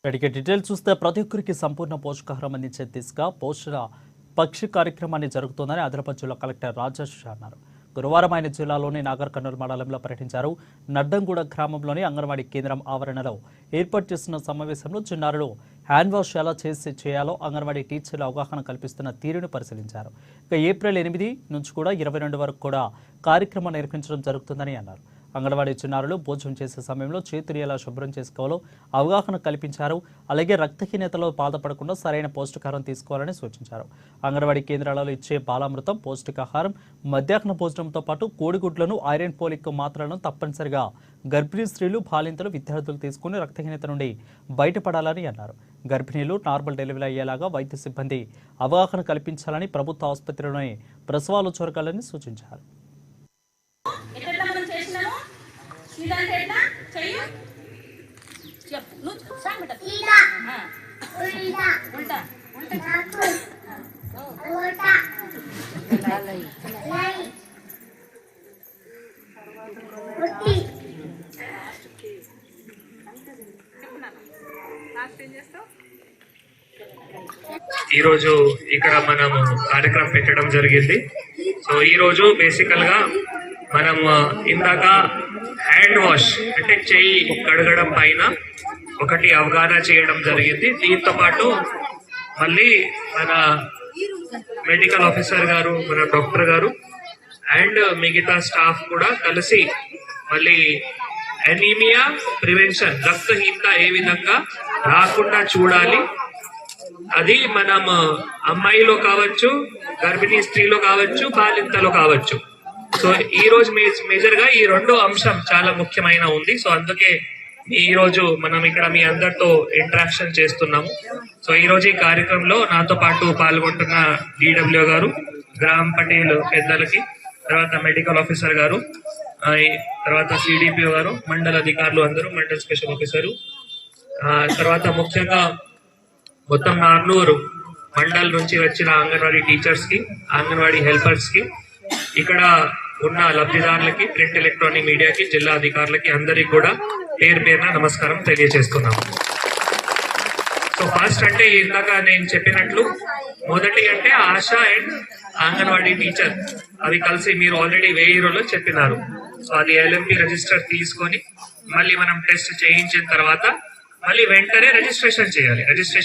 ఇక డీటెయిల్ చూస్తే ప్రతి ఒక్కరికి సంపూర్ణ పోషకాహారం అందించే దిశగా పోషణ పక్షి కార్యక్రమాన్ని జరుగుతోందని ఆదిలాబాద్ జిల్లా కలెక్టర్ రాజేష్ అన్నారు. గురువారం ఆయన జిల్లాలోని నాగర్ కర్నూలు మండలంలో పర్యటించారు. నడ్డంగూడ గ్రామంలోని అంగన్వాడీ కేంద్రం ఆవరణలో ఏర్పాటు చేసిన సమావేశంలో చిన్నారులు హ్యాండ్ వాష్ ఎలా చేయాలో అంగన్వాడీ టీచర్లు అవగాహన కల్పిస్తున్న తీరును పరిశీలించారు. ఇక ఏప్రిల్ 8 నుంచి కూడా 22 వరకు కూడా కార్యక్రమం నిర్వహించడం జరుగుతుందని అన్నారు. అంగన్వాడీ చిన్నారులు భోజనం చేసే సమయంలో చేతులు ఎలా శుభ్రం చేసుకోవాలో అవగాహన కల్పించారు. అలాగే రక్తహీనతలో బాధపడకుండా సరైన పౌష్టికాహారం తీసుకోవాలని సూచించారు. అంగన్వాడీ కేంద్రాలలో ఇచ్చే బాలామృతం, పౌష్టికాహారం, మధ్యాహ్న భోజనంతో పాటు కోడిగుడ్లను, ఐరన్ పోలిక్ మాత్రలను తప్పనిసరిగా గర్భిణీ స్త్రీలు, బాలింతలు, విద్యార్థులు తీసుకుని రక్తహీనత నుండి బయటపడాలని అన్నారు. గర్భిణీలు నార్మల్ డెలివరీ అయ్యేలాగా వైద్య సిబ్బంది అవగాహన కల్పించాలని, ప్రభుత్వ ఆసుపత్రిలోని ప్రసవాలు జరగాలని సూచించారు. ఈ రోజు ఇక్కడ మనం కార్యక్రమం పెట్టడం జరిగింది. సో ఈ రోజు బేసికల్ గా మనం ఇందాక హ్యాండ్ వాష్ అంటే చెయ్యి కడగడం పైన ఒకటి అవగాహన చేయడం జరిగింది. దీంతో పాటు మళ్ళీ మన మెడికల్ ఆఫీసర్ గారు, మన డాక్టర్ గారు అండ్ మిగతా స్టాఫ్ కూడా కలిసి మళ్ళీ ఎనీమియా ప్రివెన్షన్, రక్తహీనత ఏ విధంగా రాకుండా చూడాలి, అది మనం అమ్మాయిలో కావచ్చు, గర్భిణీ స్త్రీలో కావచ్చు, బాలింతలో కావచ్చు. సో ఈ రోజు మేజర్ గా ఈ రెండో అంశం చాలా ముఖ్యమైన ఉంది. సో అందుకే ఈ రోజు మనం ఇక్కడ మీ అందరితో ఇంటరాక్షన్ చేస్తున్నాము. సో ఈ రోజు ఈ కార్యక్రమంలో నాతో పాటు పాల్గొంటున్న డిడబ్ల్యూ గారు, గ్రామ్ పటేల్ పెద్దలకి, తర్వాత మెడికల్ ఆఫీసర్ గారు, తర్వాత సిడిపిఓ గారు, మండల అధికారులు అందరూ, మండల్ స్పెషల్ ఆఫీసరు, తర్వాత ముఖ్యంగా మొత్తం నార్నూరు మండల్ నుంచి వచ్చిన అంగన్వాడీ టీచర్స్ కి, అంగన్వాడీ హెల్పర్స్ కి, ఇక్కడ ఉన్న లబ్ధిదారులకి, ప్రింట్ ఎలక్ట్రానిక్ మీడియాకి, జిల్లా అధికారులకి అందరికి కూడా పేరు పేరున నమస్కారం తెలియజేస్తున్నాము. సో ఫస్ట్ అంటే ఇందాక నేను చెప్పినట్లు మొదటి అంటే ఆశా అండ్ అంగన్వాడీ టీచర్ అవి కలిసి మీరు ఆల్రెడీ 1000 రోజులు చెప్పినారు. సో అది LMP రిజిస్టర్ తీసుకొని మళ్ళీ మనం టెస్ట్ చేయించిన తర్వాత మళ్ళీ వెంటనే రిజిస్ట్రేషన్ చేయాలి. రిజిస్ట్రేషన్